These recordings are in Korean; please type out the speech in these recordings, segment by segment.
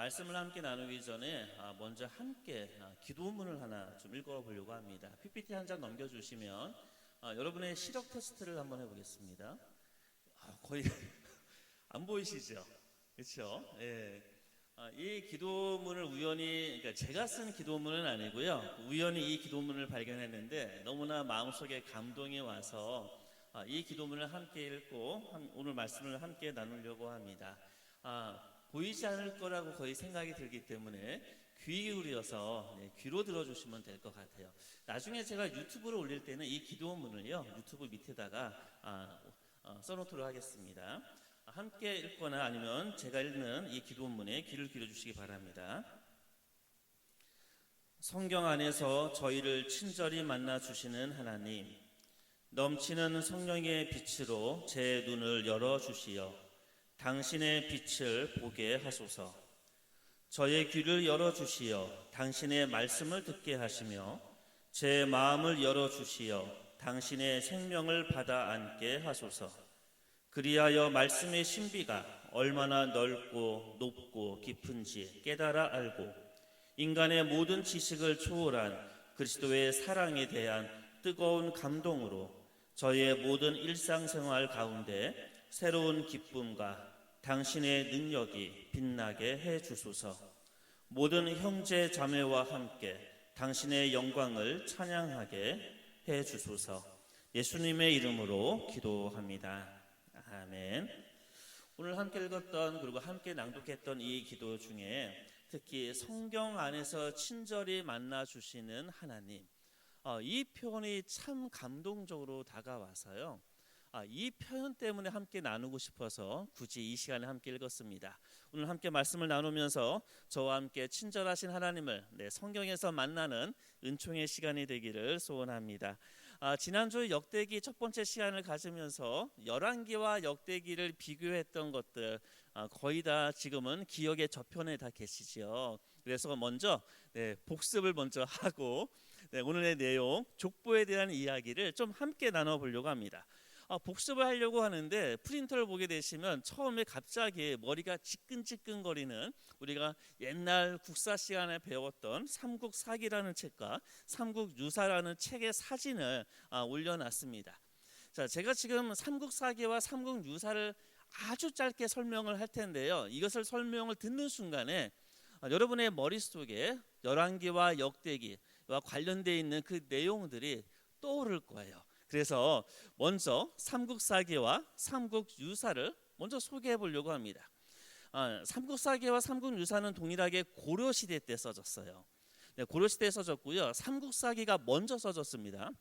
말씀을 함께 나누기 전에 먼저 함께 기도문을 하나 좀 읽어보려고 합니다. PPT 한 장 넘겨주시면 여러분의 시력 테스트를 한번 해보겠습니다. 거의 안 보이시죠? 그렇죠? 예. 이 기도문을 우연히, 그러니까 제가 쓴 기도문은 아니고요. 우연히 이 기도문을 발견했는데 너무나 마음속에 감동이 와서 이 기도문을 함께 읽고 오늘 말씀을 함께 나누려고 합니다. 보이지 않을 거라고 거의 생각이 들기 때문에 귀 기울여서 귀로 들어주시면 될 것 같아요. 나중에 제가 유튜브로 올릴 때는 이 기도문을요 유튜브 밑에다가 써놓도록 하겠습니다. 함께 읽거나 아니면 제가 읽는 이 기도문에 귀를 기울여주시기 바랍니다. 성경 안에서 저희를 친절히 만나주시는 하나님, 넘치는 성령의 빛으로 제 눈을 열어주시어 당신의 빛을 보게 하소서. 저의 귀를 열어주시어 당신의 말씀을 듣게 하시며 제 마음을 열어주시어 당신의 생명을 받아 안게 하소서. 그리하여 말씀의 신비가 얼마나 넓고 높고 깊은지 깨달아 알고 인간의 모든 지식을 초월한 그리스도의 사랑에 대한 뜨거운 감동으로 저의 모든 일상생활 가운데 새로운 기쁨과 당신의 능력이 빛나게 해 주소서. 모든 형제 자매와 함께 당신의 영광을 찬양하게 해 주소서. 예수님의 이름으로 기도합니다. 아멘. 오늘 함께 읽었던 그리고 함께 낭독했던 이 기도 중에 특히 성경 안에서 친절히 만나 주시는 하나님, 이 표현이 참 감동적으로 다가와서요. 이 표현 때문에 함께 나누고 싶어서 굳이 이 시간에 함께 읽었습니다. 오늘 함께 말씀을 나누면서 저와 함께 친절하신 하나님을 성경에서 만나는 은총의 시간이 되기를 소원합니다. 지난주 역대기 첫 번째 시간을 가지면서 열왕기와 역대기를 비교했던 것들 거의 다 지금은 기억의 저편에 다 계시죠. 그래서 먼저 복습을 먼저 하고 오늘의 내용 족보에 대한 이야기를 좀 함께 나눠보려고 합니다. 복습을 하려고 하는데 프린터를 보게 되시면 처음에 갑자기 머리가 지끈지끈거리는 우리가 옛날 국사 시간에 배웠던 삼국사기라는 책과 삼국유사라는 책의 사진을 올려놨습니다. 자, 제가 지금 삼국사기와 삼국유사를 아주 짧게 설명을 할 텐데요. 이것을 설명을 듣는 순간에 여러분의 머릿속에 열왕기와 역대기와 관련되어 있는 그 내용들이 떠오를 거예요. 그래서 먼저 삼국사기와 삼국유사를 먼저 소개해 보려고 합니다. 삼국사기와 삼국유사는 동일하게 고려시대 때 써졌어요. 고려시대에 써졌고요. 삼국사기가 먼저 써졌습니다.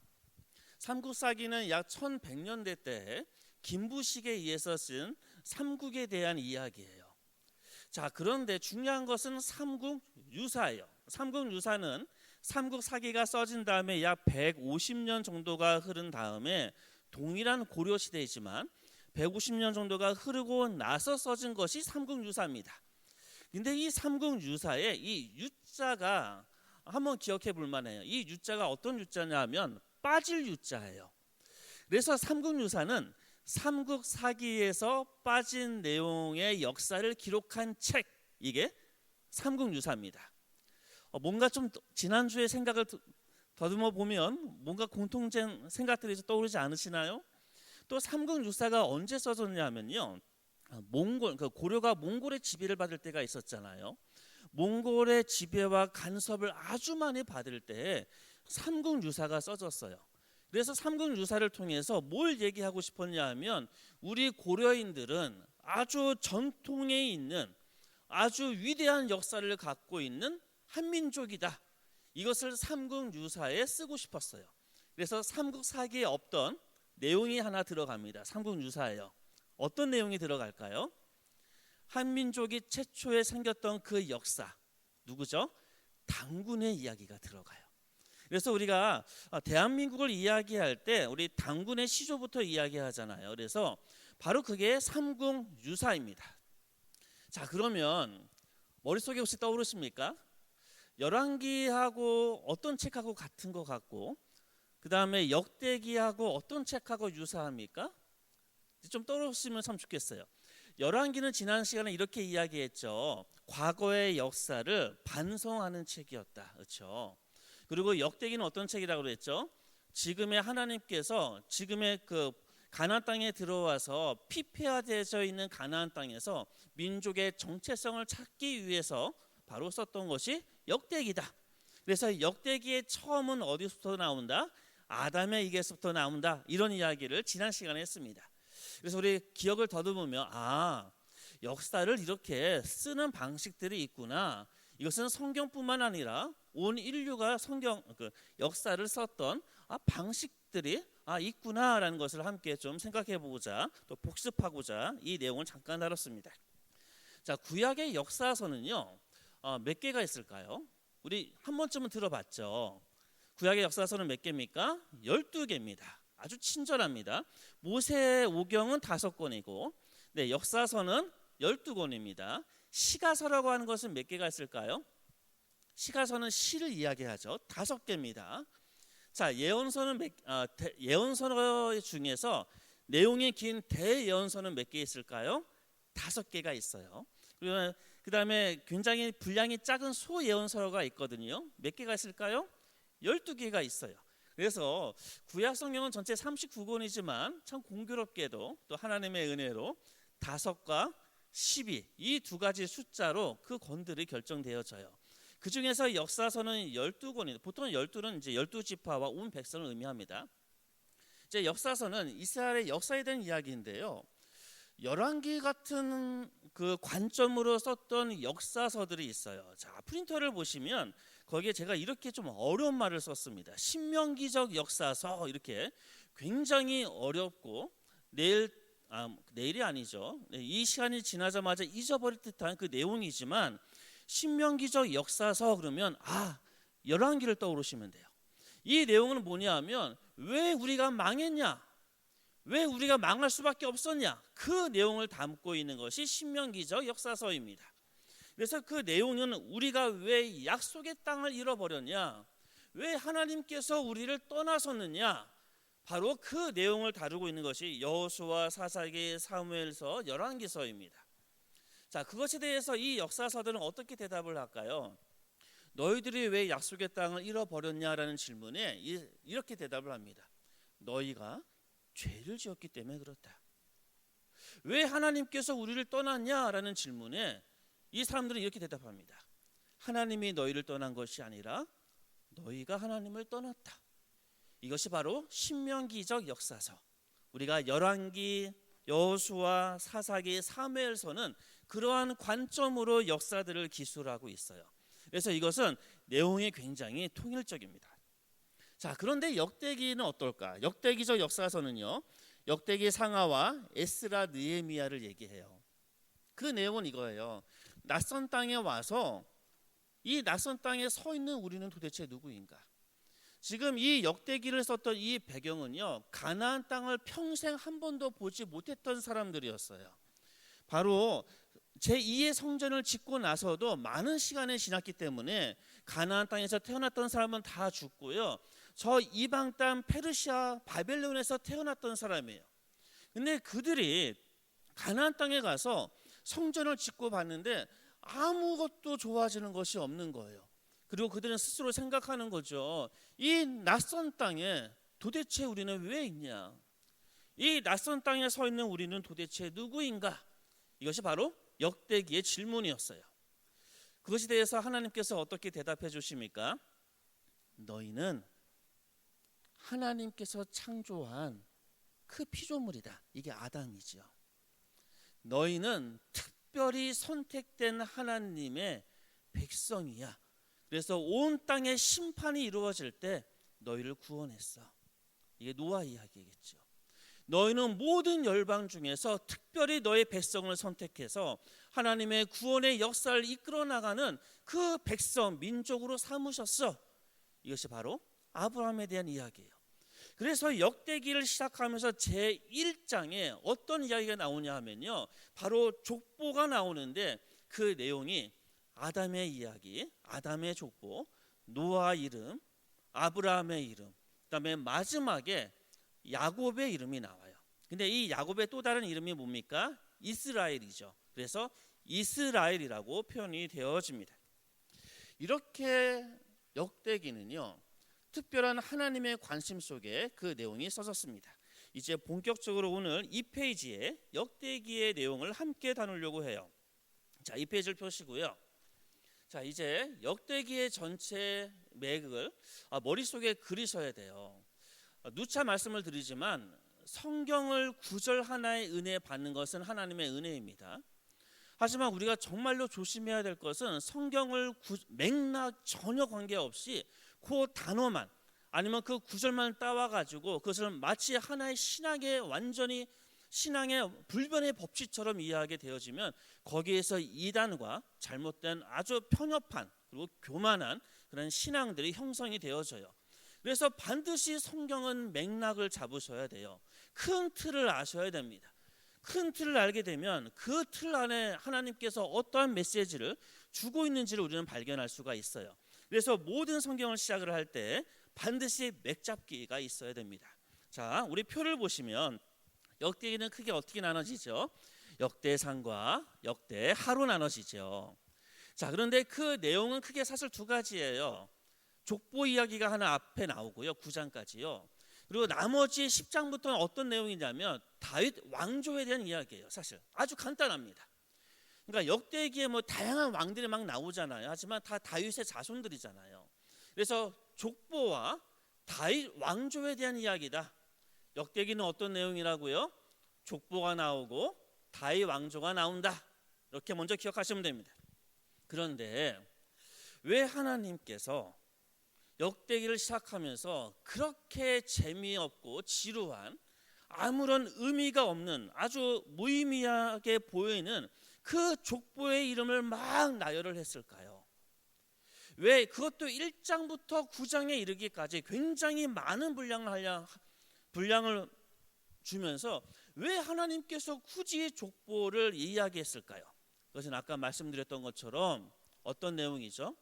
삼국사기는 약 1100년대 때 김부식에 의해서 쓴 삼국에 대한 이야기예요. 자, 그런데 중요한 것은 삼국유사예요. 삼국유사는 삼국사기가 써진 다음에 약 150년 정도가 흐른 다음에 동일한 고려시대이지만 150년 정도가 흐르고 나서 써진 것이 삼국유사입니다. 근데 이 삼국유사에 이 유자가 한번 기억해 볼 만해요. 이 유자가 어떤 유자냐 하면 빠질 유자예요. 그래서 삼국유사는 삼국사기에서 빠진 내용의 역사를 기록한 책, 이게 삼국유사입니다. 뭔가 좀 지난주에 생각을 더듬어 보면 뭔가 공통된 생각들이 떠오르지 않으시나요? 또 삼국유사가 언제 써졌냐면요, 고려가 몽골의 지배를 받을 때가 있었잖아요. 몽골의 지배와 간섭을 아주 많이 받을 때 삼국유사가 써졌어요. 그래서 삼국유사를 통해서 뭘 얘기하고 싶었냐 하면 우리 고려인들은 아주 전통에 있는 아주 위대한 역사를 갖고 있는 한민족이다. 이것을 삼국유사에 쓰고 싶었어요. 그래서 삼국사기에 없던 내용이 하나 들어갑니다. 삼국유사예요. 어떤 내용이 들어갈까요? 한민족이 최초에 생겼던 그 역사, 누구죠? 당군의 이야기가 들어가요. 그래서 우리가 대한민국을 이야기할 때 우리 당군의 시조부터 이야기하잖아요. 그래서 바로 그게 삼국유사입니다. 자, 그러면 머릿속에 혹시 떠오르십니까? 열왕기하고 어떤 책하고 같은 것 같고, 그 다음에 역대기하고 어떤 책하고 유사합니까? 좀 떠오르시면 참 좋겠어요. 열왕기는 지난 시간에 이렇게 이야기했죠. 과거의 역사를 반성하는 책이었다. 그렇죠? 그리고 역대기는 어떤 책이라고 그랬죠? 지금의 하나님께서 지금의 그 가나안 땅에 들어와서 피폐화되어 있는 가나안 땅에서 민족의 정체성을 찾기 위해서 바로 썼던 것이 역대기다. 그래서 역대기의 처음은 어디서부터 나온다? 아담의 이게서부터 나온다. 이런 이야기를 지난 시간에 했습니다. 그래서 우리 기억을 더듬으면 역사를 이렇게 쓰는 방식들이 있구나. 이것은 성경뿐만 아니라 온 인류가 역사를 썼던 방식들이 있구나라는 것을 함께 좀 생각해보고자 또 복습하고자 이 내용을 잠깐 다뤘습니다. 자, 구약의 역사서는요 몇 개가 있을까요? 우리 한 번쯤은 들어봤죠. 구약의 역사서는 몇 개입니까? 12개입니다. 아주 친절합니다. 모세오경은 5권이고 역사서는 12권입니다. 시가서라고 하는 것은 몇 개가 있을까요? 시가서는 시를 이야기하죠. 5개입니다. 자, 예언서 중에서 내용이 긴 대예언서는 몇 개 있을까요? 5개가 있어요. 그 다음에 굉장히 분량이 작은 소예언서가 있거든요. 몇 개가 있을까요? 12개가 있어요. 그래서 구약 성경은 전체 39권이지만 참 공교롭게도 또 하나님의 은혜로 5과 12 이 두 가지 숫자로 그 권들이 결정되어져요. 그 중에서 역사서는 12권이 보통 12는 이제 12지파와 온 백성을 의미합니다. 이제 역사서는 이스라엘의 역사에 대한 이야기인데요. 열왕기 같은 그 관점으로 썼던 역사서들이 있어요. 자, 프린터를 보시면 거기에 제가 이렇게 좀 어려운 말을 썼습니다. 신명기적 역사서 이렇게 굉장히 어렵고 내일이 아니죠. 이 시간이 지나자마자 잊어버릴 듯한 그 내용이지만 신명기적 역사서 그러면 열왕기를 떠오르시면 돼요. 이 내용은 뭐냐하면 왜 우리가 망했냐? 왜 우리가 망할 수밖에 없었냐? 그 내용을 담고 있는 것이 신명기적 역사서입니다. 그래서 그 내용은 우리가 왜 약속의 땅을 잃어버렸냐? 왜 하나님께서 우리를 떠나섰느냐? 바로 그 내용을 다루고 있는 것이 여호수아, 사사기, 사무엘서, 열왕기서입니다. 자, 그것에 대해서 이 역사서들은 어떻게 대답을 할까요? 너희들이 왜 약속의 땅을 잃어버렸냐라는 질문에 이렇게 대답을 합니다. 너희가 죄를 지었기 때문에 그렇다. 왜 하나님께서 우리를 떠났냐라는 질문에 이 사람들은 이렇게 대답합니다. 하나님이 너희를 떠난 것이 아니라 너희가 하나님을 떠났다. 이것이 바로 신명기적 역사서. 우리가 열왕기, 여호수아, 사사기, 사무엘서는 그러한 관점으로 역사들을 기술하고 있어요. 그래서 이것은 내용이 굉장히 통일적입니다. 자, 그런데 역대기는 어떨까? 역대기적 역사서는요, 역대기 상하와 에스라, 느헤미야를 얘기해요. 그 내용은 이거예요. 낯선 땅에 와서 이 낯선 땅에 서 있는 우리는 도대체 누구인가? 지금 이 역대기를 썼던 이 배경은요, 가나안 땅을 평생 한 번도 보지 못했던 사람들이었어요. 바로 제2의 성전을 짓고 나서도 많은 시간이 지났기 때문에 가나안 땅에서 태어났던 사람은 다 죽고요, 저 이방 땅 페르시아 바벨론에서 태어났던 사람이에요. 근데 그들이 가나안 땅에 가서 성전을 짓고 봤는데 아무것도 좋아지는 것이 없는 거예요. 그리고 그들은 스스로 생각하는 거죠. 이 낯선 땅에 도대체 우리는 왜 있냐? 이 낯선 땅에 서 있는 우리는 도대체 누구인가? 이것이 바로 역대기의 질문이었어요. 그것에 대해서 하나님께서 어떻게 대답해 주십니까? 너희는 하나님께서 창조한 그 피조물이다. 이게 아담이죠. 너희는 특별히 선택된 하나님의 백성이야. 그래서 온 땅에 심판이 이루어질 때 너희를 구원했어. 이게 노아 이야기겠죠. 너희는 모든 열방 중에서 특별히 너의 백성을 선택해서 하나님의 구원의 역사를 이끌어 나가는 그 백성, 민족으로 삼으셨어. 이것이 바로 아브라함에 대한 이야기예요. 그래서 역대기를 시작하면서 제1장에 어떤 이야기가 나오냐 하면요, 바로 족보가 나오는데 그 내용이 아담의 이야기, 아담의 족보, 노아 이름, 아브라함의 이름, 그다음에 마지막에 야곱의 이름이 나와요. 근데 이 야곱의 또 다른 이름이 뭡니까? 이스라엘이죠. 그래서 이스라엘이라고 표현이 되어집니다. 이렇게 역대기는요, 특별한 하나님의 관심 속에 그 내용이 써졌습니다. 이제 본격적으로 오늘 이 페이지에 역대기의 내용을 함께 다루려고 해요. 자, 이 페이지를 펴시고요. 자, 이제 역대기의 전체 맥을 머릿속에 그리셔야 돼요. 누차 말씀을 드리지만 성경을 구절 하나의 은혜 받는 것은 하나님의 은혜입니다. 하지만 우리가 정말로 조심해야 될 것은 성경을 맥락 전혀 관계없이 그 단어만 아니면 그 구절만 따와가지고 그것을 마치 하나의 신앙의 완전히 신앙의 불변의 법칙처럼 이해하게 되어지면 거기에서 이단과 잘못된 아주 편협한 그리고 교만한 그런 신앙들이 형성이 되어져요. 그래서 반드시 성경은 맥락을 잡으셔야 돼요. 큰 틀을 아셔야 됩니다. 큰 틀을 알게 되면 그 틀 안에 하나님께서 어떠한 메시지를 주고 있는지를 우리는 발견할 수가 있어요. 그래서 모든 성경을 시작을 할 때 반드시 맥잡기가 있어야 됩니다. 자, 우리 표를 보시면 역대기는 크게 어떻게 나눠지죠? 역대상과 역대하로 나눠지죠. 자, 그런데 그 내용은 크게 사실 두 가지예요. 족보 이야기가 하나 앞에 나오고요. 9장까지요. 그리고 나머지 10장부터는 어떤 내용이냐면 다윗 왕조에 대한 이야기예요. 사실 아주 간단합니다. 그러니까 역대기에 뭐 다양한 왕들이 막 나오잖아요. 하지만 다 다윗의 자손들이잖아요. 그래서 족보와 다윗 왕조에 대한 이야기다. 역대기는 어떤 내용이라고요? 족보가 나오고 다윗 왕조가 나온다. 이렇게 먼저 기억하시면 됩니다. 그런데 왜 하나님께서 역대기를 시작하면서 그렇게 재미없고 지루한 아무런 의미가 없는 아주 무의미하게 보이는 그 족보의 이름을 막 나열을 했을까요? 왜 그것도 1장부터 9장에 이르기까지 굉장히 많은 분량을 주면서 왜 하나님께서 굳이 족보를 이야기했을까요? 그것은 아까 말씀드렸던 것처럼 어떤 내용이죠?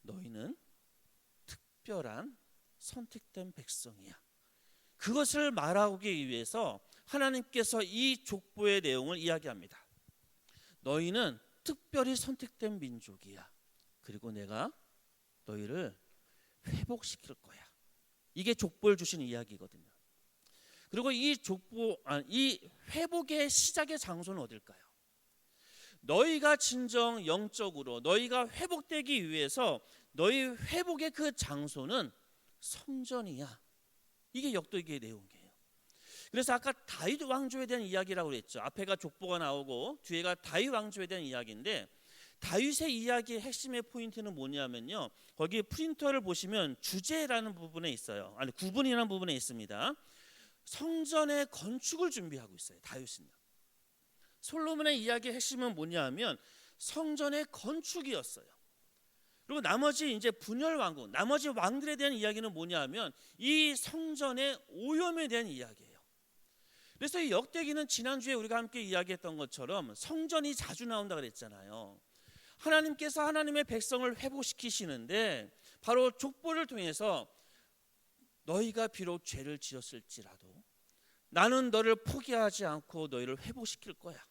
너희는 특별한 선택된 백성이야. 그것을 말하기 위해서 하나님께서 이 족보의 내용을 이야기합니다. 너희는 특별히 선택된 민족이야. 그리고 내가 너희를 회복시킬 거야. 이게 족보를 주신 이야기거든요. 그리고 이 회복의 시작의 장소는 어딜까요? 너희가 진정 영적으로 너희가 회복되기 위해서 너희 회복의 그 장소는 성전이야. 이게 역대기의 내용이에요. 그래서 아까 다윗 왕조에 대한 이야기라고 그랬죠. 앞에가 족보가 나오고 뒤에가 다윗 왕조에 대한 이야기인데 다윗의 이야기의 핵심의 포인트는 뭐냐면요. 거기 프린터를 보시면 주제라는 부분에 있어요. 아니 구분이라는 부분에 있습니다. 성전의 건축을 준비하고 있어요. 다윗은요. 솔로몬의 이야기의 핵심은 뭐냐면 성전의 건축이었어요. 그리고 나머지 이제 분열 왕국, 나머지 왕들에 대한 이야기는 뭐냐면 이 성전의 오염에 대한 이야기예요. 그래서 이 역대기는 지난주에 우리가 함께 이야기했던 것처럼 성전이 자주 나온다 그랬잖아요. 하나님께서 하나님의 백성을 회복시키시는데 바로 족보를 통해서 너희가 비록 죄를 지었을지라도 나는 너를 포기하지 않고 너희를 회복시킬 거야.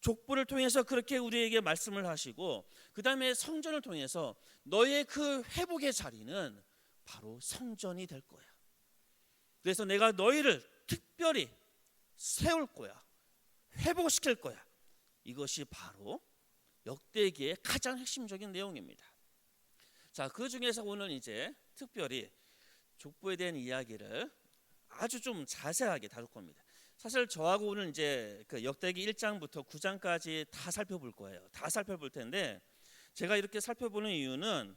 족보를 통해서 그렇게 우리에게 말씀을 하시고 그 다음에 성전을 통해서 너의 그 회복의 자리는 바로 성전이 될 거야. 그래서 내가 너희를 특별히 세울 거야. 회복시킬 거야. 이것이 바로 역대기의 가장 핵심적인 내용입니다. 자, 그 중에서 오늘 이제 특별히 족보에 대한 이야기를 아주 좀 자세하게 다룰 겁니다. 사실 저하고 오늘 이제 그 역대기 1장부터 9장까지 다 살펴볼 거예요. 다 살펴볼 텐데 제가 이렇게 살펴보는 이유는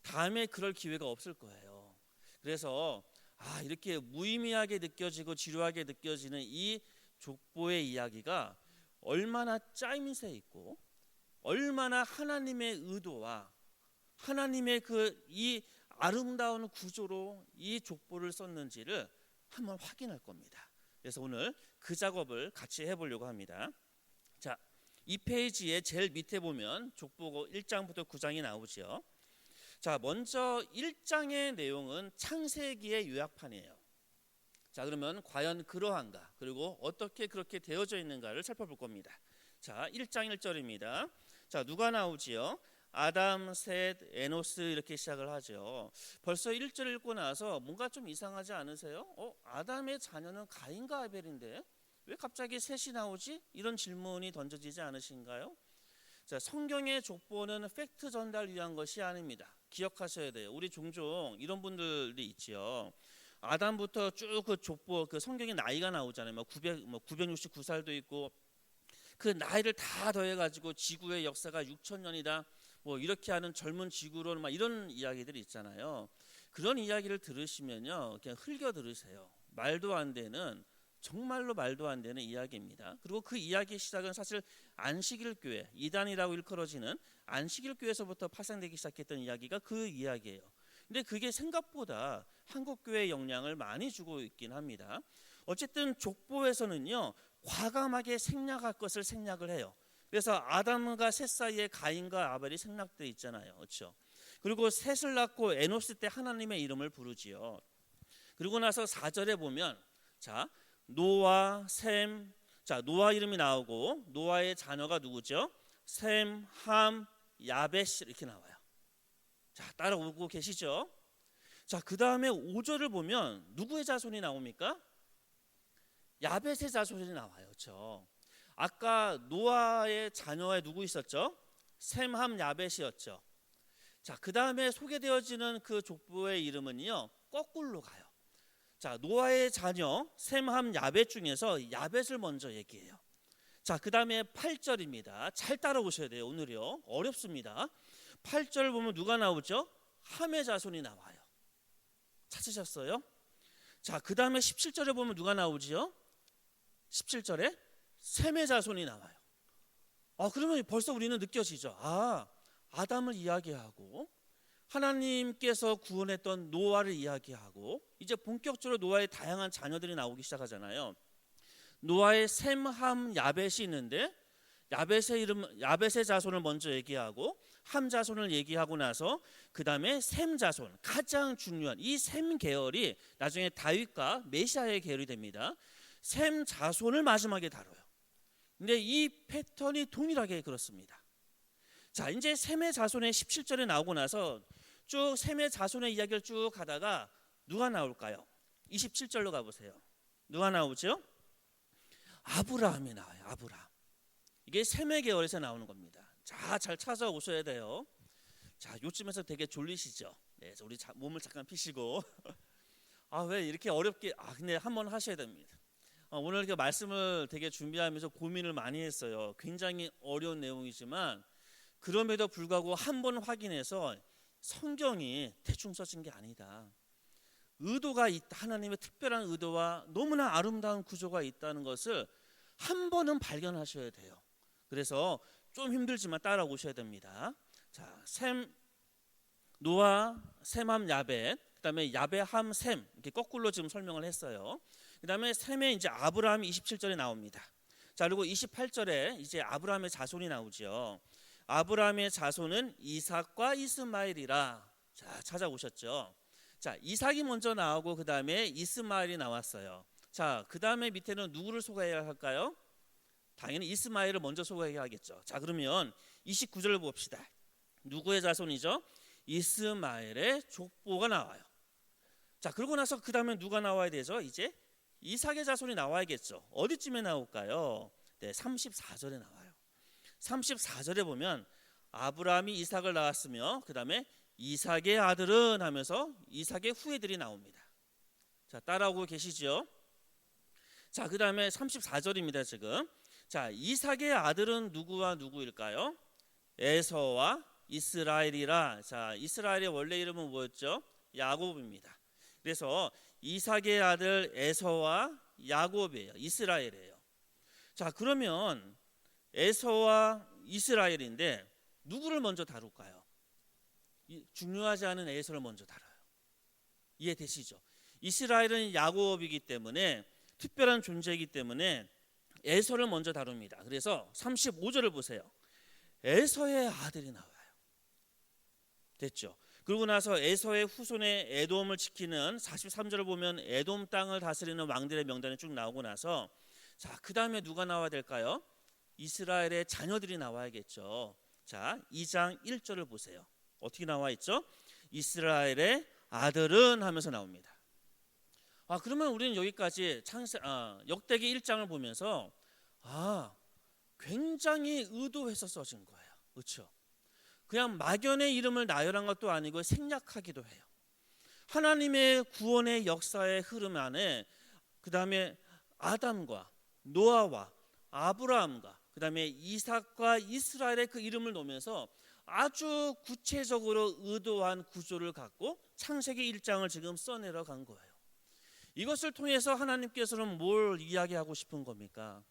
다음에 그럴 기회가 없을 거예요. 그래서 이렇게 무의미하게 느껴지고 지루하게 느껴지는 이 족보의 이야기가 얼마나 짜임새 있고 얼마나 하나님의 의도와 하나님의 이 아름다운 구조로 이 족보를 썼는지를 한번 확인할 겁니다. 그래서 오늘 그 작업을 같이 해보려고 합니다. 자, 이 페이지의 제일 밑에 보면 족보 1장부터 9장이 나오죠. 자, 먼저 1장의 내용은 창세기의 요약판이에요. 자, 그러면 과연 그러한가? 그리고 어떻게 그렇게 되어져 있는가를 살펴볼 겁니다. 자, 1장 1절입니다. 자, 누가 나오지요? 아담, 셋, 에노스 이렇게 시작을 하죠. 벌써 1절 읽고 나서 뭔가 좀 이상하지 않으세요? 아담의 자녀는 가인과 아벨인데 왜 갑자기 셋이 나오지? 이런 질문이 던져지지 않으신가요? 자, 성경의 족보는 팩트 전달 위한 것이 아닙니다. 기억하셔야 돼요. 우리 종종 이런 분들이 있지요. 아담부터 쭉 그 족보, 그 성경의 나이가 나오잖아요. 969살도 있고 그 나이를 다 더해가지고 지구의 역사가 6,000년이다. 이렇게 하는 젊은 지구론 막 이런 이야기들이 있잖아요. 그런 이야기를 들으시면요, 그냥 흘겨 들으세요. 말도 안 되는, 정말로 말도 안 되는 이야기입니다. 그리고 그 이야기의 시작은 사실 안식일 교회, 이단이라고 일컬어지는 안식일 교회에서부터 파생되기 시작했던 이야기가 그 이야기예요. 근데 그게 생각보다 한국 교회에 영향을 많이 주고 있긴 합니다. 어쨌든 족보에서는요, 과감하게 생략할 것을 생략을 해요. 그래서 아담과 셋 사이에 가인과 아벨이 생략되어 있잖아요. 그렇죠? 그리고 셋을 낳고 에노스 때 하나님의 이름을 부르지요. 그리고 나서 4절에 보면 자, 노아, 셈, 자, 노아 이름이 나오고 노아의 자녀가 누구죠? 셈, 함, 야벳 이렇게 나와요. 자, 따라오고 계시죠? 자, 그 다음에 5절을 보면 누구의 자손이 나옵니까? 야벳의 자손이 나와요. 그렇죠? 아까 노아의 자녀에 누구 있었죠? 셈, 함, 야벳이었죠. 자, 그 다음에 소개되어지는 그 족보의 이름은요, 거꾸로 가요. 자, 노아의 자녀 셈, 함, 야벳 중에서 야벳을 먼저 얘기해요. 자, 그 다음에 8절입니다. 잘 따라오셔야 돼요. 오늘이요. 어렵습니다. 8절 보면 누가 나오죠? 함의 자손이 나와요. 찾으셨어요? 자, 그 다음에 17절에 보면 누가 나오지요? 17절에 셈의 자손이 나와요. 그러면 벌써 우리는 느껴지죠. 아담을 이야기하고 하나님께서 구원했던 노아를 이야기하고 이제 본격적으로 노아의 다양한 자녀들이 나오기 시작하잖아요. 노아의 셈, 함, 야벳이 있는데 야벳의 자손을 먼저 얘기하고 함 자손을 얘기하고 나서 그 다음에 셈 자손, 가장 중요한 이 셈 계열이 나중에 다윗과 메시아의 계열이 됩니다. 셈 자손을 마지막에 다뤄요. 근데 이 패턴이 동일하게 그렇습니다. 자, 이제 셈의 자손의 17절에 나오고 나서 쭉 셈의 자손의 이야기를 쭉 가다가 누가 나올까요? 27절로 가보세요. 누가 나오죠? 아브라함이 나와요. 아브라함. 이게 셈의 계열에서 나오는 겁니다. 자, 잘 찾아오셔야 돼요. 자, 요쯤에서 되게 졸리시죠? 네, 그래서 우리 몸을 잠깐 피시고 왜 이렇게 어렵게 근데 한번 하셔야 됩니다. 오늘 이렇게 말씀을 되게 준비하면서 고민을 많이 했어요. 굉장히 어려운 내용이지만 그럼에도 불구하고 한번 확인해서 성경이 대충 써진 게 아니다. 의도가 있다. 하나님의 특별한 의도와 너무나 아름다운 구조가 있다는 것을 한 번은 발견하셔야 돼요. 그래서 좀 힘들지만 따라오셔야 됩니다. 자, 노아, 셈함, 야벳, 그다음에 야벳, 함, 셈 이렇게 거꾸로 지금 설명을 했어요. 그다음에 셈의 이제 아브라함이 27절에 나옵니다. 자, 그리고 28절에 이제 아브라함의 자손이 나오죠. 아브라함의 자손은 이삭과 이스마엘이라. 자, 찾아오셨죠. 자, 이삭이 먼저 나오고 그 다음에 이스마엘이 나왔어요. 자, 그 다음에 밑에는 누구를 소개해야 할까요? 당연히 이스마엘을 먼저 소개해야겠죠. 자, 그러면 29절을 봅시다. 누구의 자손이죠? 이스마엘의 족보가 나와요. 자, 그러고 나서 그 다음에 누가 나와야 되죠? 이제 이삭의 자손이 나와야겠죠. 어디쯤에 나올까요? 네, 34절에 나와요. 34절에 보면 아브라함이 이삭을 낳았으며 그 다음에 이삭의 아들은 하면서 이삭의 후예들이 나옵니다. 자, 따라오고 계시죠? 자, 그 다음에 34절입니다. 지금 자, 이삭의 아들은 누구와 누구일까요? 에서와 이스라엘이라. 자, 이스라엘의 원래 이름은 뭐였죠? 야곱입니다. 그래서 이삭의 아들 에서와 야곱이에요. 이스라엘이에요. 자, 그러면 에서와 이스라엘인데 누구를 먼저 다룰까요? 중요하지 않은 에서를 먼저 다뤄요. 이해되시죠? 이스라엘은 야곱이기 때문에 특별한 존재이기 때문에 에서를 먼저 다룹니다. 그래서 35절을 보세요. 에서의 아들이 나와요. 됐죠? 그러고 나서 에서의 후손의 에돔을 지키는 43절을 보면 에돔 땅을 다스리는 왕들의 명단이 쭉 나오고 나서 자, 그 다음에 누가 나와야 될까요? 이스라엘의 자녀들이 나와야겠죠. 자, 2장 1절을 보세요. 어떻게 나와 있죠? 이스라엘의 아들은 하면서 나옵니다. 그러면 우리는 여기까지 역대기 1장을 보면서 굉장히 의도해서 써진 거예요. 그렇죠? 그냥 막연의 이름을 나열한 것도 아니고 생략하기도 해요. 하나님의 구원의 역사의 흐름 안에 그 다음에 아담과 노아와 아브라함과 그 다음에 이삭과 이스라엘의 그 이름을 놓으면서 아주 구체적으로 의도한 구조를 갖고 창세기 1장을 지금 써내려 간 거예요. 이것을 통해서 하나님께서는 뭘 이야기하고 싶은 겁니까?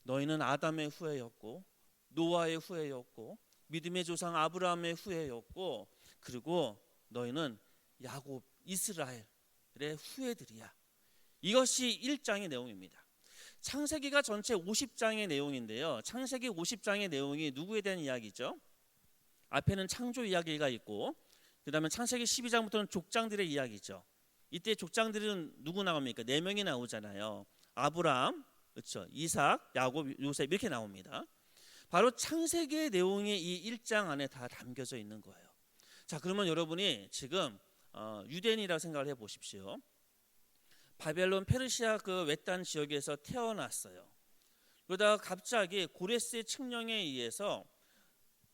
너희는 아담의 후예였고 노아의 후예였고 믿음의 조상 아브라함의 후예였고 그리고 너희는 야곱 이스라엘의 후예들이야. 이것이 1장의 내용입니다. 창세기가 전체 50장의 내용인데요. 창세기 50장의 내용이 누구에 대한 이야기죠? 앞에는 창조 이야기가 있고 그 다음에 창세기 12장부터는 족장들의 이야기죠. 이때 족장들은 누구 나옵니까? 4명이 나오잖아요. 아브라함, 그렇죠? 이삭, 야곱, 요셉 이렇게 나옵니다. 바로 창세기의 내용이 이 1장 안에 다 담겨져 있는 거예요. 자, 그러면 여러분이 지금 유대인이라고 생각을 해보십시오. 바벨론 페르시아 그 외딴 지역에서 태어났어요. 그러다가 갑자기 고레스의 칙령에 의해서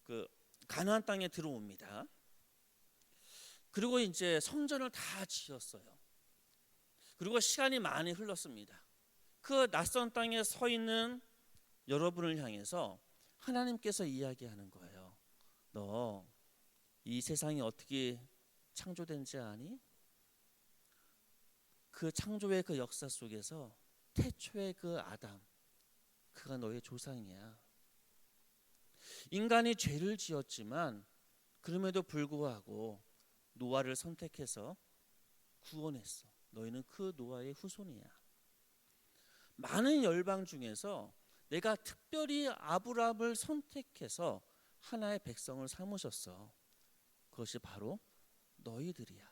그 가나안 땅에 들어옵니다. 그리고 이제 성전을 다 지었어요. 그리고 시간이 많이 흘렀습니다. 그 낯선 땅에 서 있는 여러분을 향해서 하나님께서 이야기하는 거예요. 너 이 세상이 어떻게 창조된지 아니? 그 창조의 그 역사 속에서 태초의 그 아담, 그가 너의 조상이야. 인간이 죄를 지었지만 그럼에도 불구하고 노아를 선택해서 구원했어. 너희는 그 노아의 후손이야. 많은 열방 중에서 내가 특별히 아브라함을 선택해서 하나의 백성을 삼으셨어. 그것이 바로 너희들이야.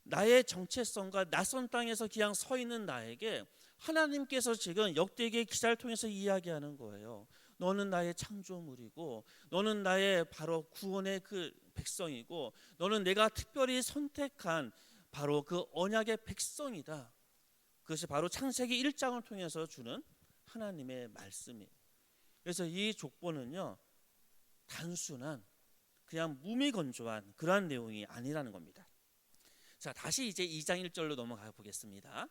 나의 정체성과 낯선 땅에서 그냥 서 있는 나에게 하나님께서 지금 역대기의 기사를 통해서 이야기하는 거예요. 너는 나의 창조물이고 너는 나의 바로 구원의 그 백성이고 너는 내가 특별히 선택한 바로 그 언약의 백성이다. 그것이 바로 창세기 1장을 통해서 주는 하나님의 말씀이에요. 그래서 이 족보는요, 단순한 그냥 무미건조한 그러한 내용이 아니라는 겁니다. 자, 다시 이제 2장 1절로 넘어가 보겠습니다.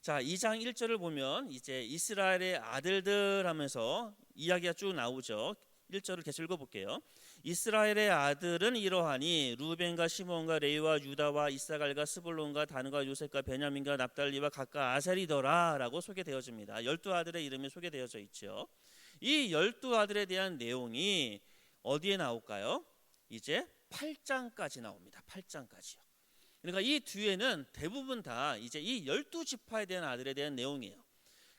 자, 2장 1절을 보면 이제 이스라엘의 아들들 하면서 이야기가 쭉 나오죠. 1절을 계속 읽어볼게요. 이스라엘의 아들은 이러하니 루벤과 시몬과 레위와 유다와 이사갈과 스불론과 단과 요셉과 베냐민과 납달리와 각각 아셀이더라 라고 소개되어집니다. 12아들의 이름이 소개되어져 있죠. 이 12아들에 대한 내용이 어디에 나올까요? 이제 8장까지 나옵니다. 8장까지요. 그러니까 이 뒤에는 대부분 다 이제 이 12지파에 대한 아들에 대한 내용이에요.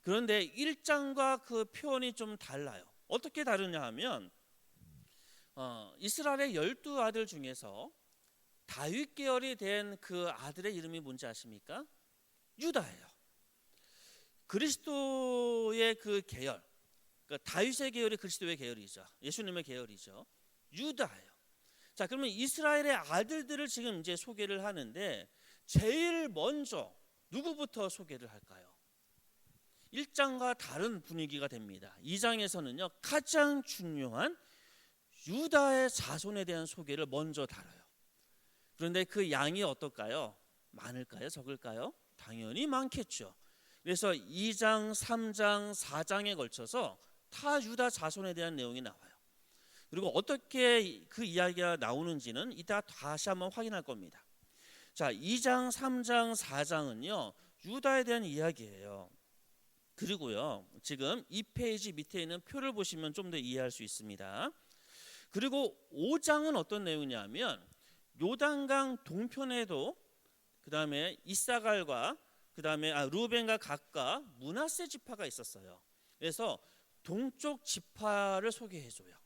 그런데 1장과 그 표현이 좀 달라요. 어떻게 다르냐 하면 이스라엘의 12아들 중에서 다윗 계열이 된 그 아들의 이름이 뭔지 아십니까? 유다예요. 그리스도의 그 계열, 그러니까 다윗의 계열이 그리스도의 계열이죠. 예수님의 계열이죠. 유다예요. 자, 그러면 이스라엘의 아들들을 지금 이제 소개를 하는데 제일 먼저 누구부터 소개를 할까요? 1장과 다른 분위기가 됩니다. 2장에서는요, 가장 중요한 유다의 자손에 대한 소개를 먼저 다뤄요. 그런데 그 양이 어떨까요? 많을까요? 적을까요? 당연히 많겠죠. 그래서 2장, 3장, 4장에 걸쳐서 다 유다 자손에 대한 내용이 나와요. 그리고 어떻게 그 이야기가 나오는지는 이따 다시 한번 확인할 겁니다. 자, 2장, 3장, 4장은요, 유다에 대한 이야기예요. 그리고요, 지금 이 페이지 밑에 있는 표를 보시면 좀 더 이해할 수 있습니다. 그리고 5장은 어떤 내용이냐면 요단강 동편에도 그 다음에 이사갈과 그 다음에 루벤과 각각 므낫세 지파가 있었어요. 그래서 동쪽 지파를 소개해줘요.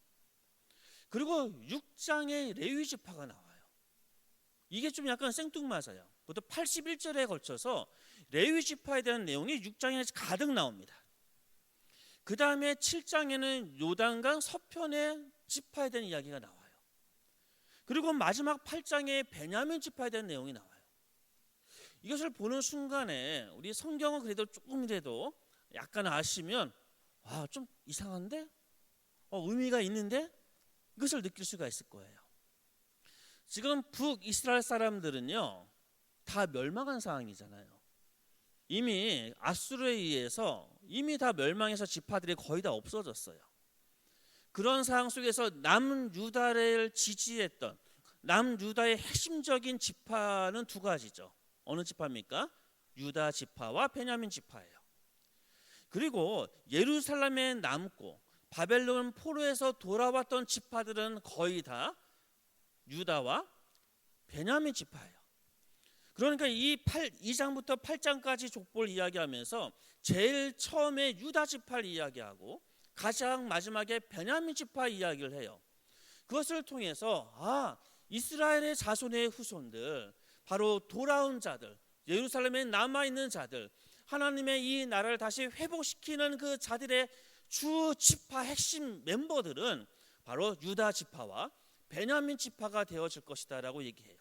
그리고 6장에 레위 지파가 나와요. 이게 좀 약간 생뚱맞아요. 그것도 81절에 걸쳐서 레위 지파에 대한 내용이 6장에 가득 나옵니다. 그 다음에 7장에는 요단강 서편의 지파에 대한 이야기가 나와요. 그리고 마지막 8장에 베냐민 지파에 대한 내용이 나와요. 이것을 보는 순간에 우리 성경을 그래도 조금이라도 약간 아시면 와, 좀 이상한데? 의미가 있는데? 이것을 느낄 수가 있을 거예요. 지금 북이스라엘 사람들은요 다 멸망한 상황이잖아요. 이미 아수르에 의해서 이미 다 멸망해서 지파들이 거의 다 없어졌어요. 그런 상황 속에서 남유다를 지지했던 남유다의 핵심적인 지파는 두 가지죠. 어느 지파입니까? 유다 지파와 베냐민 지파예요. 그리고 예루살렘에 남고 바벨론 포로에서 돌아왔던 지파들은 거의 다 유다와 베냐민 지파예요. 그러니까 이 2장부터 8장까지 족보를 이야기하면서 제일 처음에 유다 지파를 이야기하고 가장 마지막에 베냐민 지파 이야기를 해요. 그것을 통해서 이스라엘의 자손의 후손들, 바로 돌아온 자들, 예루살렘에 남아있는 자들, 하나님의 이 나라를 다시 회복시키는 그 자들의 주 지파 핵심 멤버들은 바로 유다 지파와 베냐민 지파가 되어질 것이다 라고 얘기해요.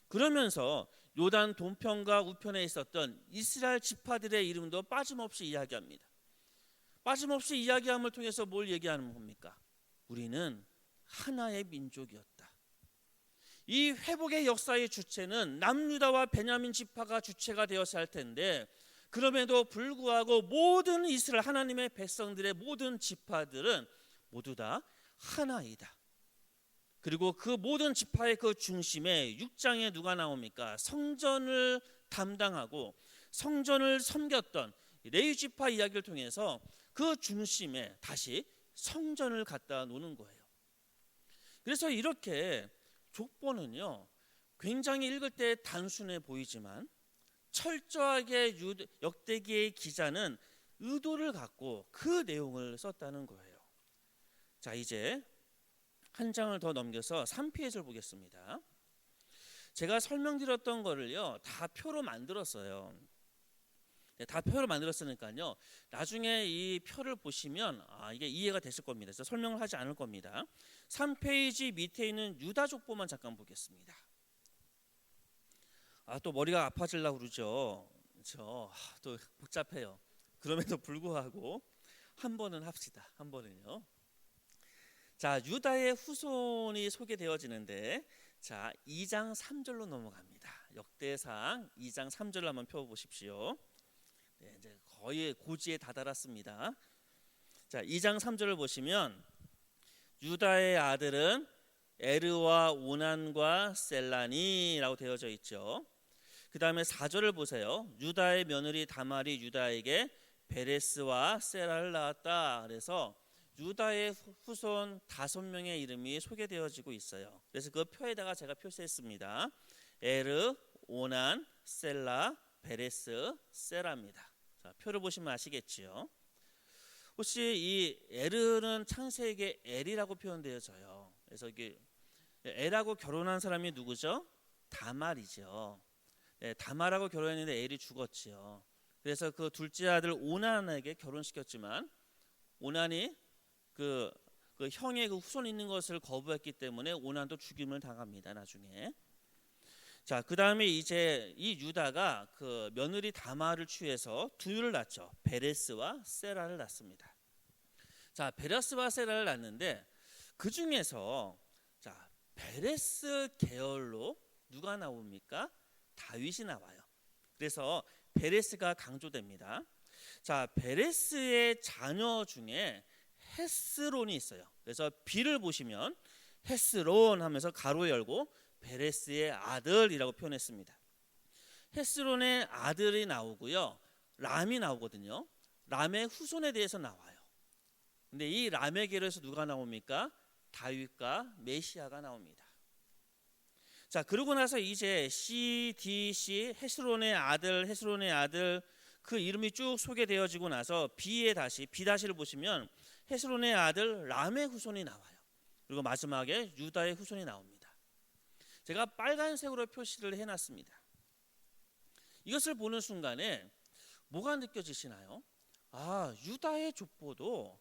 그러면서 요단 동편과 우편에 있었던 이스라엘 지파들의 이름도 빠짐없이 이야기합니다. 빠짐없이 이야기함을 통해서 뭘 얘기하는 겁니까? 우리는 하나의 민족이었다. 이 회복의 역사의 주체는 남유다와 베냐민 지파가 주체가 되었을 텐데, 그럼에도 불구하고 모든 이스라엘 하나님의 백성들의 모든 지파들은 모두 다 하나이다. 그리고 그 모든 지파의 그 중심에 6장에 누가 나옵니까? 성전을 담당하고 성전을 섬겼던 레위 지파 이야기를 통해서 그 중심에 다시 성전을 갖다 놓는 거예요. 그래서 이렇게 족보는요 굉장히 읽을 때 단순해 보이지만 철저하게 역대기의 기자는 의도를 갖고 그 내용을 썼다는 거예요. 자, 이제 한 장을 더 넘겨서 3페이지를 보겠습니다. 제가 설명드렸던 거를요 다 표로 만들었어요. 다 표로 만들었으니까요 나중에 이 표를 보시면 이게 이해가 되실 겁니다. 그래서 설명을 하지 않을 겁니다. 3페이지 밑에 있는 유다 족보만 잠깐 보겠습니다. 또 머리가 아파지려고 그러죠. 또 복잡해요. 그럼에도 불구하고 한 번은 합시다. 한 번은요. 자, 유다의 후손이 소개되어지는데, 자, 2장 3절로 넘어갑니다. 역대상 2장 3절을 한번 펴보십시오. 네, 이제 거의 고지에 다다랐습니다. 자, 2장 3절을 보시면 유다의 아들은 에르와 오난과 셀라니라고 되어져 있죠. 그 다음에 4절을 보세요. 유다의 며느리 다말이 유다에게 베레스와 세라를 낳았다. 그래서 유다의 후손 5명의 이름이 소개되어지고 있어요. 그래서 그 표에다가 제가 표시했습니다. 에르, 오난, 셀라, 베레스, 세라입니다. 자, 표를 보시면 아시겠지요. 혹시 이 에르는 창세기에 엘이라고 표현되어져요. 그래서 이게 엘하고 결혼한 사람이 누구죠? 다말이죠. 네, 다말하고 결혼했는데 엘이 죽었지요. 그래서 그 둘째 아들 오난에게 결혼시켰지만 오난이 그 형의 그 후손 있는 것을 거부했기 때문에 오난도 죽임을 당합니다. 나중에. 자, 그 다음에 이제 이 유다가 그 며느리 다말을 취해서 두유를 낳죠. 베레스와 세라를 낳습니다. 자, 베레스와 세라를 낳는데 그 중에서 자 베레스 계열로 누가 나옵니까? 다윗이 나와요. 그래서 베레스가 강조됩니다. 자, 베레스의 자녀 중에 헤스론이 있어요. 그래서 B를 보시면 헤스론 하면서 가로 열고 베레스의 아들이라고 표현했습니다. 헤스론의 아들이 나오고요. 람이 나오거든요. 람의 후손에 대해서 나와요. 근데 이 람의 계열에서 누가 나옵니까? 다윗과 메시아가 나옵니다. 자, 그러고 나서 이제 CDC 헤스론의 아들 그 이름이 쭉 소개되어지고 나서 B'를 보시면 헤스론의 아들 람의 후손이 나와요. 그리고 마지막에 유다의 후손이 나옵니다. 제가 빨간색으로 표시를 해놨습니다. 이것을 보는 순간에 뭐가 느껴지시나요? 유다의 족보도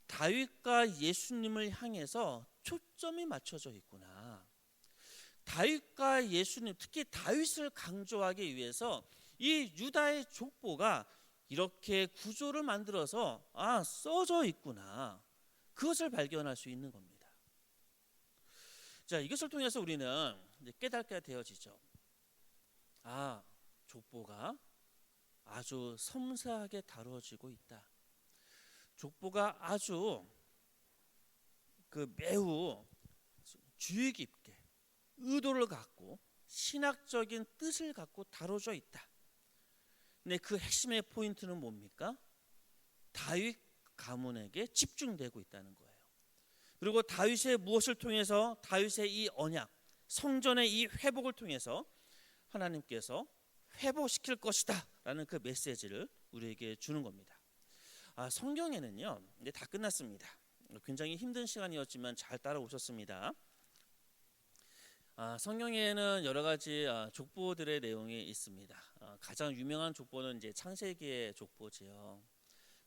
다윗과 예수님을 향해서 초점이 맞춰져 있구나. 다윗과 예수님, 특히 다윗을 강조하기 위해서 이 유다의 족보가 이렇게 구조를 만들어서 써져 있구나. 그것을 발견할 수 있는 겁니다. 자, 이것을 통해서 우리는 이제 깨닫게 되어지죠. 족보가 아주 섬세하게 다뤄지고 있다. 족보가 아주 매우 주의 깊게 의도를 갖고 신학적인 뜻을 갖고 다뤄져 있다. 근데 그 핵심의 포인트는 뭡니까? 다윗 가문에게 집중되고 있다는 거예요. 그리고 다윗의 무엇을 통해서 다윗의 이 언약, 성전의 이 회복을 통해서 하나님께서 회복시킬 것이다 라는 그 메시지를 우리에게 주는 겁니다. 성경에는요, 이제 다 끝났습니다. 굉장히 힘든 시간이었지만 잘 따라오셨습니다. 성경에는 여러 가지 족보들의 내용이 있습니다. 가장 유명한 족보는 이제 창세기의 족보지요.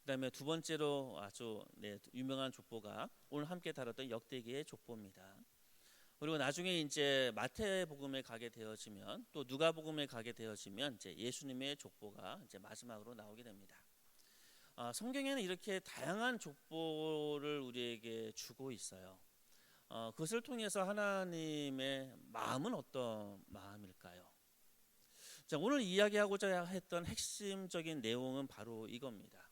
그다음에 두 번째로 아주 유명한 족보가 오늘 함께 다뤘던 역대기의 족보입니다. 그리고 나중에 이제 마태복음에 가게 되어지면 또 누가복음에 가게 되어지면 이제 예수님의 족보가 이제 마지막으로 나오게 됩니다. 성경에는 이렇게 다양한 족보를 우리에게 주고 있어요. 그것을 통해서 하나님의 마음은 어떤 마음일까요? 자, 오늘 이야기하고자 했던 핵심적인 내용은 바로 이겁니다.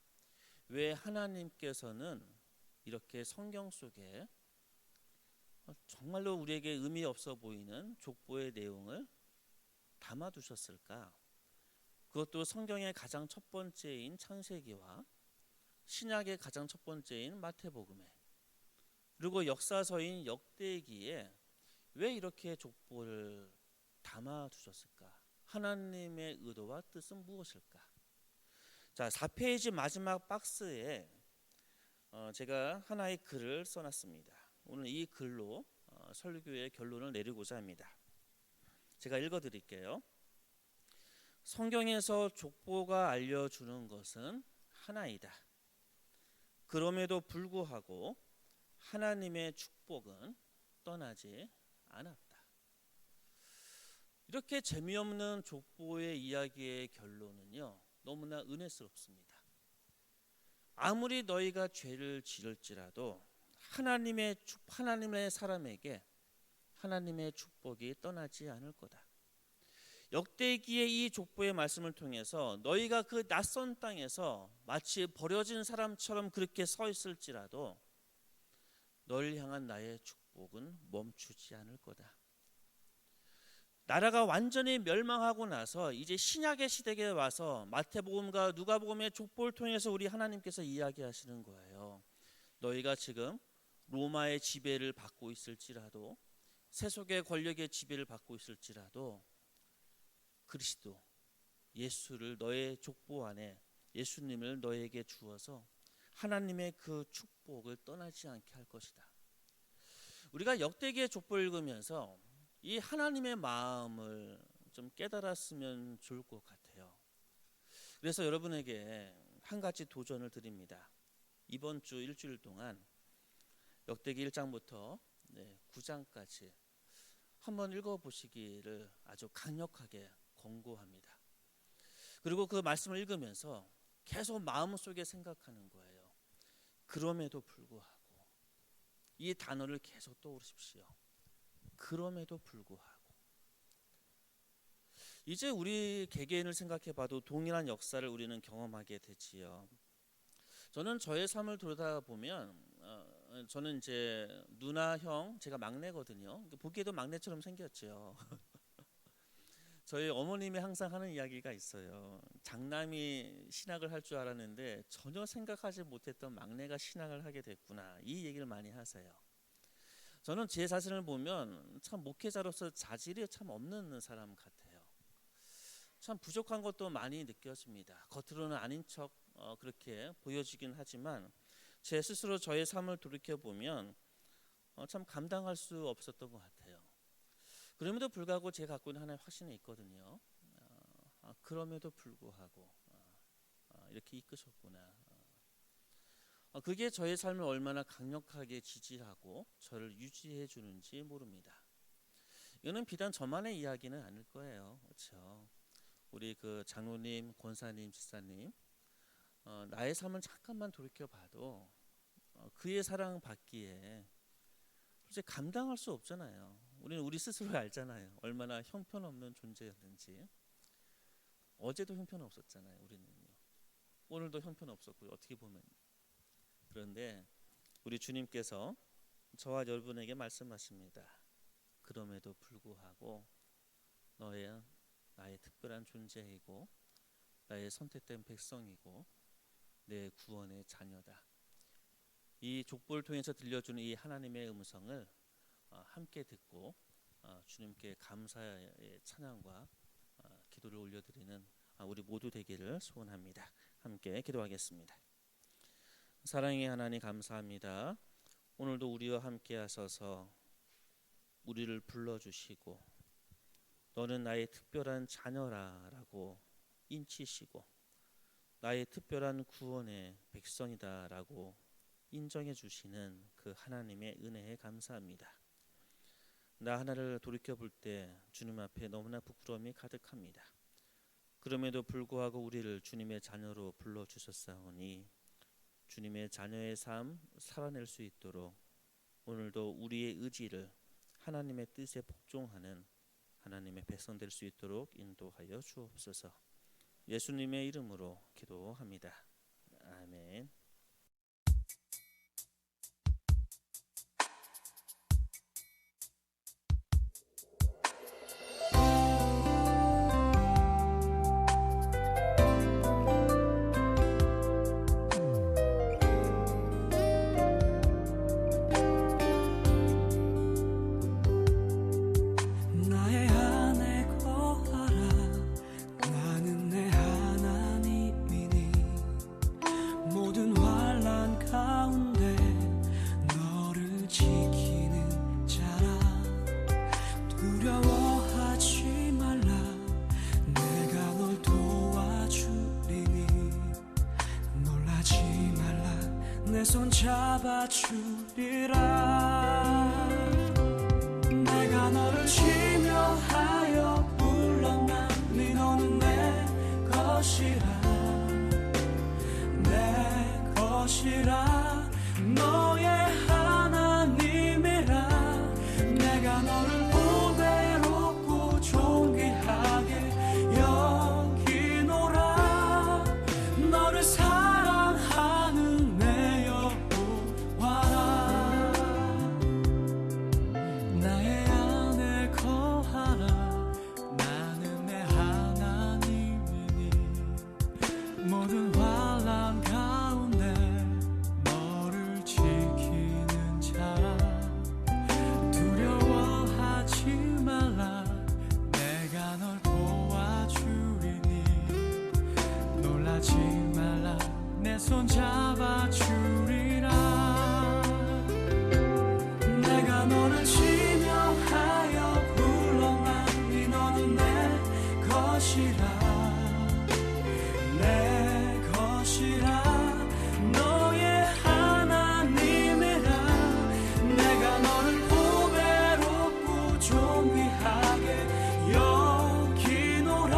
왜 하나님께서는 이렇게 성경 속에 정말로 우리에게 의미 없어 보이는 족보의 내용을 담아두셨을까? 그것도 성경의 가장 첫 번째인 창세기와 신약의 가장 첫 번째인 마태복음에, 그리고 역사서인 역대기에 왜 이렇게 족보를 담아두셨을까? 하나님의 의도와 뜻은 무엇일까? 자, 4페이지 마지막 박스에 제가 하나의 글을 써놨습니다. 오늘 이 글로 설교의 결론을 내리고자 합니다. 제가 읽어드릴게요. 성경에서 족보가 알려주는 것은 하나이다. 그럼에도 불구하고 하나님의 축복은 떠나지 않았다. 이렇게 재미없는 족보의 이야기의 결론은요, 너무나 은혜스럽습니다. 아무리 너희가 죄를 지을지라도 하나님의 사람에게 하나님의 축복이 떠나지 않을 거다. 역대기의 이 족보의 말씀을 통해서 너희가 그 낯선 땅에서 마치 버려진 사람처럼 그렇게 서 있을지라도 너를 향한 나의 축복은 멈추지 않을 거다. 나라가 완전히 멸망하고 나서 이제 신약의 시대에 와서 마태복음과 누가복음의 족보를 통해서 우리 하나님께서 이야기하시는 거예요. 너희가 지금 로마의 지배를 받고 있을지라도, 세속의 권력의 지배를 받고 있을지라도 그리스도 예수를 너의 족보 안에, 예수님을 너에게 주어서 하나님의 그 축복을 떠나지 않게 할 것이다. 우리가 역대기의 족보를 읽으면서 이 하나님의 마음을 좀 깨달았으면 좋을 것 같아요. 그래서 여러분에게 한 가지 도전을 드립니다. 이번 주 일주일 동안 역대기 1장부터 9장까지 한번 읽어보시기를 아주 강력하게 권고합니다. 그리고 그 말씀을 읽으면서 계속 마음속에 생각하는 거예요. 그럼에도 불구하고, 이 단어를 계속 떠오르십시오. 그럼에도 불구하고. 이제 우리 개개인을 생각해봐도 동일한 역사를 우리는 경험하게 되지요. 저는 저의 삶을 돌아보면 저는 이제 누나, 형, 제가 막내거든요. 보기에도 막내처럼 생겼죠. 저희 어머님이 항상 하는 이야기가 있어요. 장남이 신학을 할 줄 알았는데 전혀 생각하지 못했던 막내가 신학을 하게 됐구나. 이 얘기를 많이 하세요. 저는 제 자신을 보면 참 목회자로서 자질이 참 없는 사람 같아요. 참 부족한 것도 많이 느껴집니다. 겉으로는 아닌 척 그렇게 보여지긴 하지만 제 스스로 저의 삶을 돌이켜보면 참 감당할 수 없었던 것 같아요. 그럼에도 불구하고 제가 갖고 있는 하나의 확신이 있거든요. 그럼에도 불구하고 이렇게 이끄셨구나. 그게 저의 삶을 얼마나 강력하게 지지하고 저를 유지해 주는지 모릅니다. 이거는 비단 저만의 이야기는 아닐 거예요. 그렇죠? 우리 그 장로님, 권사님, 집사님, 나의 삶을 잠깐만 돌이켜 봐도 그의 사랑 받기에 솔직히 감당할 수 없잖아요. 우리는 우리 스스로 알잖아요. 얼마나 형편없는 존재였는지. 어제도 형편없었잖아요. 우리는요. 오늘도 형편없었고요. 어떻게 보면. 그런데 우리 주님께서 저와 여러분에게 말씀하십니다. 그럼에도 불구하고 나의 특별한 존재이고 나의 선택된 백성이고 내 구원의 자녀다. 이 족보를 통해서 들려주는 이 하나님의 음성을 함께 듣고 주님께 감사의 찬양과 기도를 올려드리는 우리 모두 되기를 소원합니다. 함께 기도하겠습니다. 사랑의 하나님 감사합니다. 오늘도 우리와 함께 하셔서 우리를 불러주시고 너는 나의 특별한 자녀라라고 인치시고 나의 특별한 구원의 백성이다라고 인정해 주시는 그 하나님의 은혜에 감사합니다. 나 하나를 돌이켜볼 때 주님 앞에 너무나 부끄러움이 가득합니다. 그럼에도 불구하고 우리를 주님의 자녀로 불러주셨사오니 주님의 자녀의 삶 살아낼 수 있도록 오늘도 우리의 의지를 하나님의 뜻에 복종하는 하나님의 백성 될 수 있도록 인도하여 주옵소서. 예수님의 이름으로 기도합니다. 아멘. 내 손 잡아주리라. 내가 너를 지명하여 불렀나니 너는 내 것이라. 내 것이라. 너의 하나님이라. 내가 너를 보배롭고 존귀하게 여기노라. 너를 사랑하는 내 여호와라. 나의 안에 거하라. 나는 내 하나님이니 모든 환난 가운데 너를 지키는 자라. 두려워하지 말라. 내가 널 도와주리니 놀라지 말라. 내 손 잡아주리라. 내가 너를 지명하여 불렀나니 너는 내 것이라. 내 것이라. 너의 하나님이라. 내가 너를 보배롭고 존귀하게 여기노라.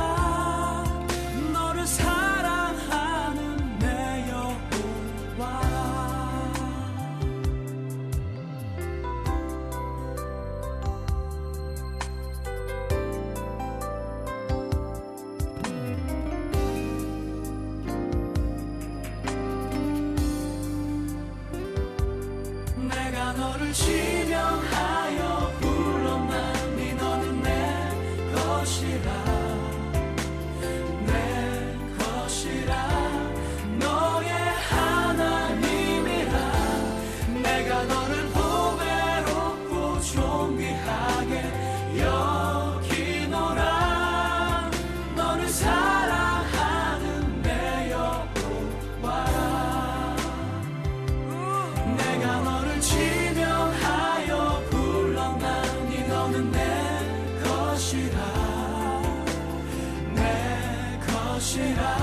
너를 사랑하는 내 여호와라. 내가 너를 지명하여 불렀나니 너는 내 것이라. 내 것이라. 너의 하나님이라. 내가 너를 보배롭고 존귀하게 여기노라. 너를 사랑하는 내 여호와라. 내가 너를 지명하여 것이라